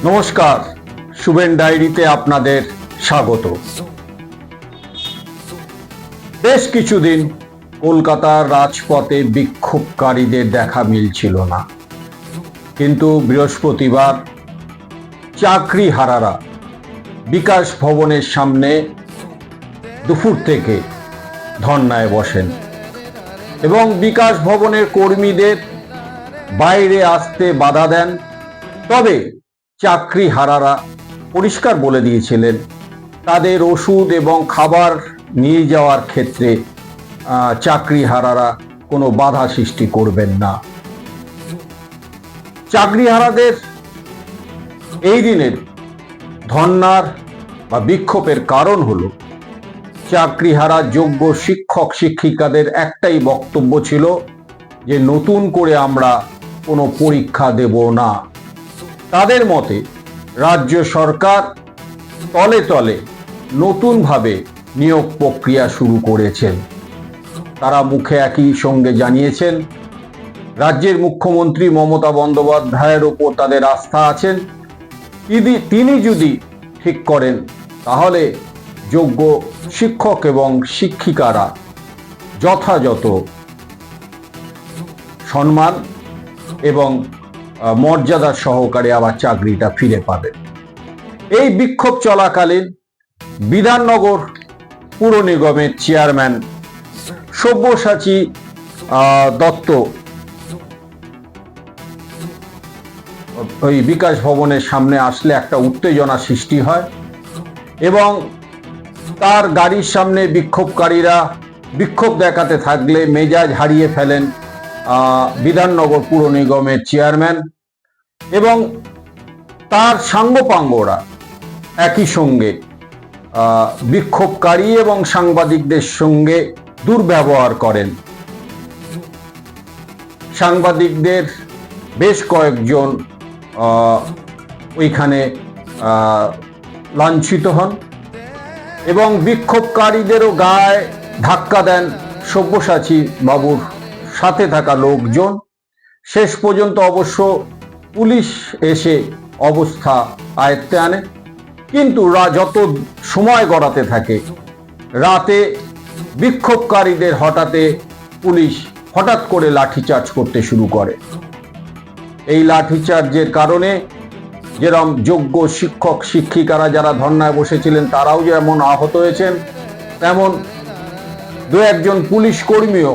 নমস্কার, শুভেন ডায়েরিতে আপনাদের স্বাগত। বেশ কিছুদিন কলকাতার রাজপথে বিক্ষোভকারীদের দেখা মিলছিল না, কিন্তু বৃহস্পতিবার চাকরিহারারা বিকাশ ভবনের সামনে দুপুর থেকে ধর্নায় বসেন এবং বিকাশ ভবনের কর্মীদের বাইরে আসতে বাধা দেন। তবে চাকরিহারারা পরিষ্কার বলে দিয়েছিলেন তাদের ওষুধ এবং খাবার নিয়ে যাওয়ার ক্ষেত্রে চাকরিহারারা কোনো বাধা সৃষ্টি করবেন না। চাকরিহারাদের এই দিনের ধর্নার বা বিক্ষোভের কারণ হলো চাকরিহারা যোগ্য শিক্ষক শিক্ষিকাদের একটাই বক্তব্য ছিল যে নতুন করে আমরা কোনো পরীক্ষা দেব না। তাদের মতে রাজ্য সরকার তলে তলে নতুনভাবে নিয়োগ প্রক্রিয়া শুরু করেছেন। তারা মুখে একই সঙ্গে জানিয়েছেন রাজ্যের মুখ্যমন্ত্রী মমতা বন্দ্যোপাধ্যায়ের ওপর তাদের আস্থা আছেন। তিনি যদি ঠিক করেন তাহলে যোগ্য শিক্ষক এবং শিক্ষিকারা যথাযথ সম্মান এবং মর্যাদার সহকারে আবার চাকরিটা ফিরে পাবে। এই বিক্ষোভ চলাকালীন বিধাননগর পুর নিগমের চেয়ারম্যান সব্যসাচী দত্ত ওই বিকাশ ভবনের সামনে আসলে একটা উত্তেজনা সৃষ্টি হয় এবং তার গাড়ির সামনে বিক্ষোভকারীরা বিক্ষোভ দেখাতে থাকলে মেজাজ হারিয়ে ফেলেন বিধাননগর পুর নিগমের চেয়ারম্যান এবং তার সাঙ্গপাঙ্গরা একই সঙ্গে বিক্ষোভকারী এবং সাংবাদিকদের সঙ্গে দুর্ব্যবহার করেন। সাংবাদিকদের বেশ কয়েকজন ওইখানে লাঞ্ছিত হন এবং বিক্ষোভকারীদেরও গায়ে ধাক্কা দেন সব্যসাচী বাবুর সাথে থাকা লোকজন। শেষ পর্যন্ত অবশ্য পুলিশ এসে অবস্থা আয়ত্তে আনে, কিন্তু যত সময় গড়াতে থাকে রাতে বিক্ষোভকারীদের পুলিশ হঠাৎ করে লাঠিচার্জ করতে শুরু করে। এই লাঠিচার্জের কারণে যেরকম যোগ্য শিক্ষক শিক্ষিকারা যারা ধর্নায় বসেছিলেন তারাও যেমন আহত হয়েছেন, তেমন দু একজন পুলিশ কর্মীও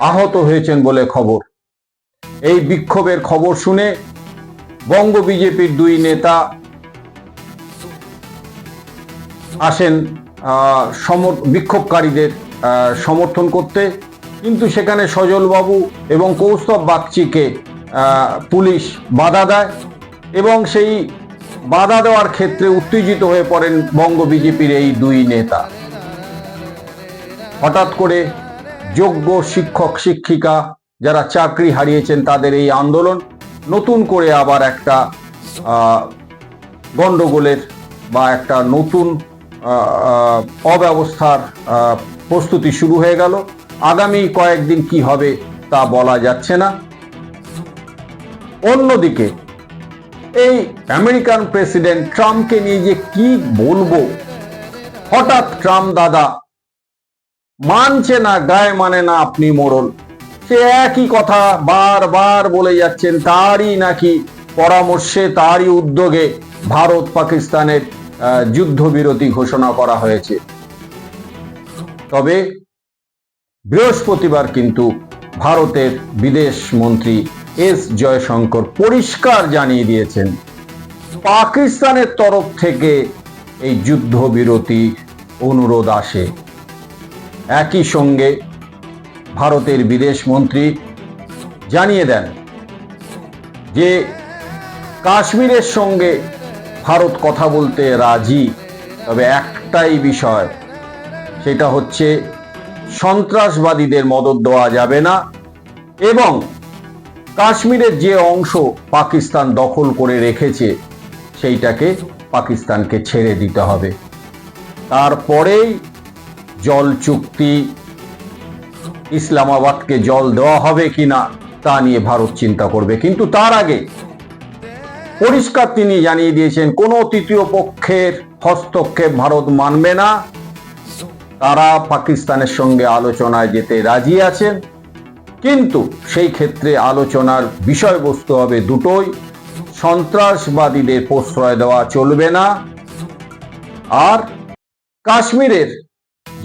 আহত হয়েছেন বলে খবর। এই বিক্ষোভের খবর শুনে বঙ্গ বিজেপির দুই নেতা আসেন বিক্ষোভকারীদের সমর্থন করতে, কিন্তু সেখানে সজলবাবু এবং কৌস্তব বাগচিকে পুলিশ বাধা দেয় এবং সেই বাধা দেওয়ার ক্ষেত্রে উত্তেজিত হয়ে পড়েন বঙ্গ বিজেপির এই দুই নেতা। হঠাৎ করে যোগ্য শিক্ষক শিক্ষিকা যারা চাকরি হারিয়েছেন তাদের এই আন্দোলন নতুন করে আবার একটা গন্ডগোলের বা একটা নতুন অব্যবস্থার প্রস্তুতি শুরু হয়ে গেল। আগামী কয়েকদিন কি হবে তা বলা যাচ্ছে না। অন্যদিকে এই আমেরিকান প্রেসিডেন্ট ট্রাম্পকে নিয়ে যে কি বলবো, হঠাৎ ট্রাম্প দাদা মানছে না, গায়ে মানে না আপনি মোড়ল, সে একই কথা বারবার বলে যাচ্ছেন। তারই নাকি পরামর্শে, তারই উদ্যোগে ভারত পাকিস্তানের যুদ্ধবিরতি ঘোষণা করা হয়েছে। তবে বৃহস্পতিবার কিন্তু ভারতের বিদেশ মন্ত্রী এস জয়শঙ্কর পরিষ্কার জানিয়ে দিয়েছেন পাকিস্তানের তরফ থেকে এই যুদ্ধবিরতি অনুরোধ আসে। একই সঙ্গে ভারতের বিদেশ মন্ত্রী জানিয়ে দেন যে কাশ্মীরের সঙ্গে ভারত কথা বলতে রাজি, তবে একটাই বিষয়, সেটা হচ্ছে সন্ত্রাসবাদীদের মদদ দেওয়া যাবে না এবং কাশ্মীরের যে অংশ পাকিস্তান দখল করে রেখেছে সেইটাকে পাকিস্তানকে ছেড়ে দিতে হবে। তারপরেই জল চুক্তি, ইসলামাবাদকে জল দেওয়া হবে কিনা তা নিয়ে ভারত চিন্তা করবে। কিন্তু তার আগে পরিষ্কার তিনি জানিয়ে দিয়েছেন কোনো তৃতীয় পক্ষের হস্তক্ষেপ ভারত মানবে না। তারা পাকিস্তানের সঙ্গে আলোচনায় যেতে রাজি আছেন, কিন্তু সেই ক্ষেত্রে আলোচনার বিষয়বস্তু হবে দুটোই, সন্ত্রাসবাদীদের প্রশ্রয় দেওয়া চলবে না, আর কাশ্মীরের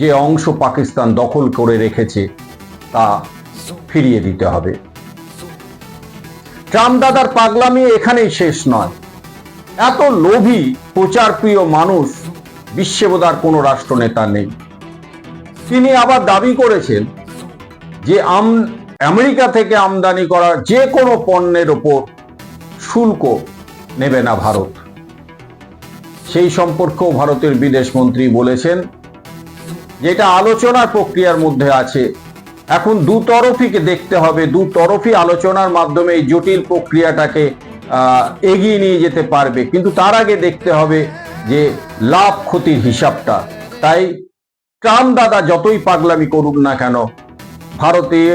যে অংশ পাকিস্তান দখল করে রেখেছে তা ফিরিয়ে দিতে হবে। ট্রাম্প দাদার পাগলামি এখানেই শেষ নয়। এত লোভী প্রচারপ্রিয় মানুষ বিশ্বে বোধহয় কোনো রাষ্ট্রনেতা নেই। তিনি আবার দাবি করেছেন যে আমেরিকা থেকে আমদানি করা যে কোনো পণ্যের ওপর শুল্ক নেবে না ভারত। সেই সম্পর্কেও ভারতের বিদেশমন্ত্রী বলেছেন যেটা আলোচনার প্রক্রিয়ার মধ্যে আছে। এখন দুতরফিকে দেখতে হবে, দুতরফি আলোচনার মাধ্যমে এই জটিল প্রক্রিয়াটাকে এগিয়ে নিয়ে যেতে পারবে, কিন্তু তার আগে দেখতে হবে যে লাভ ক্ষতির হিসাবটা। তাই ট্রাম্প দাদা যতই পাগলামি করুক না কেন, ভারতীয়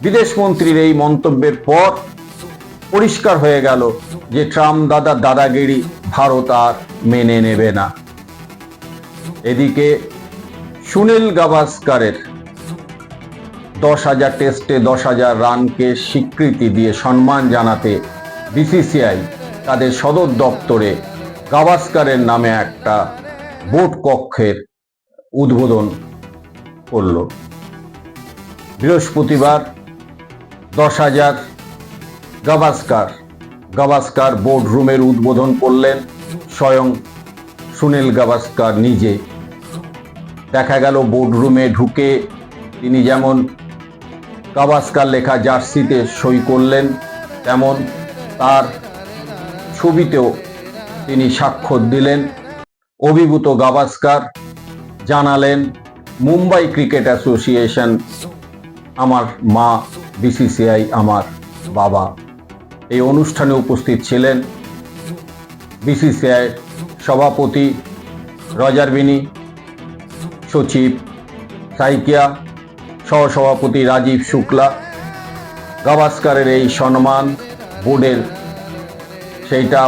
বিদেশমন্ত্রীর এই মন্তব্যের পর পরিষ্কার হয়ে গেল যে ট্রাম্প দাদার দাদাগিরি ভারত আর মেনে নেবে না। এদিকে সুনীল গাভাস্কারের 10,000 টেস্টে 10,000 রানকে স্বীকৃতি দিয়ে সম্মান জানাতে বিসিসিআই তাদের সদর দপ্তরে গাভাস্কারের নামে একটা বোর্ড কক্ষের উদ্বোধন করল। বৃহস্পতিবার 10,000 গাভাস্কার বোর্ড রুমের উদ্বোধন করলেন স্বয়ং সুনীল গাভাস্কার নিজে। দেখা গেল বোর্ড রুমে ঢুকে তিনি যেমন গাভাস্কার লেখা জার্সিতে সই করলেন, তেমন তার ছবিতেও তিনি স্বাক্ষর দিলেন। অভিভূত গাভাস্কার জানালেন, মুম্বাই ক্রিকেট অ্যাসোসিয়েশন আমার মা, বিসিসিআই আমার বাবা। এই অনুষ্ঠানে উপস্থিত ছিলেন বিসিসিআই সভাপতি রজার বিনি, সচিব সাইকিয়া, সহসভাপতি রাজীব শুক্লা। গাভাস্কারের এই সম্মান বোর্ডের সেইটা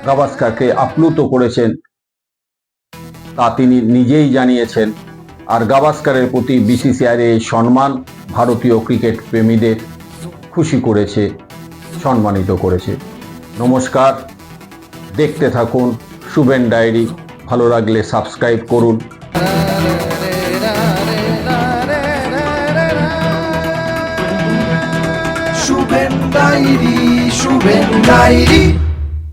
গাভাস্কারকে আপ্লুত করেছেন তা তিনি নিজেই জানিয়েছেন। আর গাভাস্কারের প্রতি বিসিসিআইয়ের এই সম্মান ভারতীয় ক্রিকেট প্রেমীদের খুশি করেছে, সম্মানিত করেছে। নমস্কার, দেখতে থাকুন শুভেন ডায়েরি। ভালো লাগলে সাবস্ক্রাইব করুন। Shubhen diary, Shubhen diary.